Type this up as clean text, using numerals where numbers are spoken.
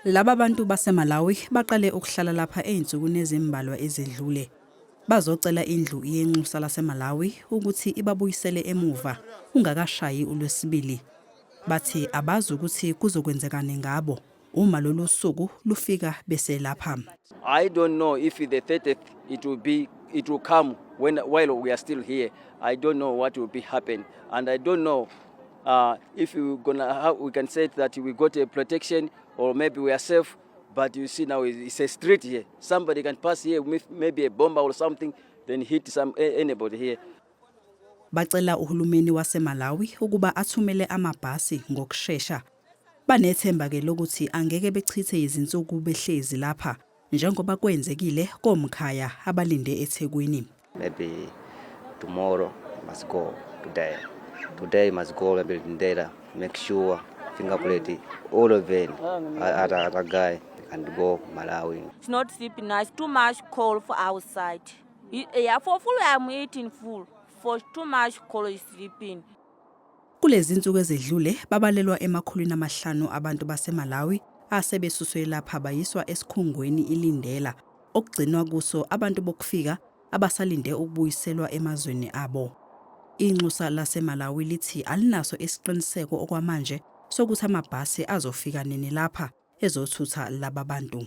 Laba bantu baseMalawi baqale ukuhlala lapha einsukwini ezimbalwa ezedlule. Bazocela indlu yenxusa laseMalawi ukuthi ibabuyisele emuva ungakashayi uLwesibili. Bathi abazi ukuthi kuzokwenzekani ngabo uma lolu suku lufika bese lapha. I don't know if the 30th it will come while we are still here. I don't know what will be happen, and I don't know if we can say that we got a protection or maybe we are safe. But you see now it's a street here. Somebody can pass here with maybe a bomb or something, then hit anybody here. Bacela uhulumeni waseMalawi ukuba athumele amabhasi ngokusheshsha. Banethemba ke lokuthi angeke bechithe izinsuku behlezi lapha njengoba kwenzekile komkhaya abalinde eThekwini. Maybe tomorrow must go today. Today must go maybe later. Make sure fingerprint all of it at guy and go Malawi. It's not sleeping nice. Too much cold for outside. Yeah, for full I'm eating full. For too much cold is sleeping. Kulezi insuku ezedlule babalelwa emakhulwini amahlanu abantu baseMalawi asebesuswe lapha bayiswa esikhungweni ilindela okugcinwa kuso abantu bokufika abasalinde ukubuyiselwa emazweni abo. Inxusa laseMalawi lithi alinaso isiqiniseko okwamanje sokuthi amabhasi azofika nini lapha ezothutha laba bantu.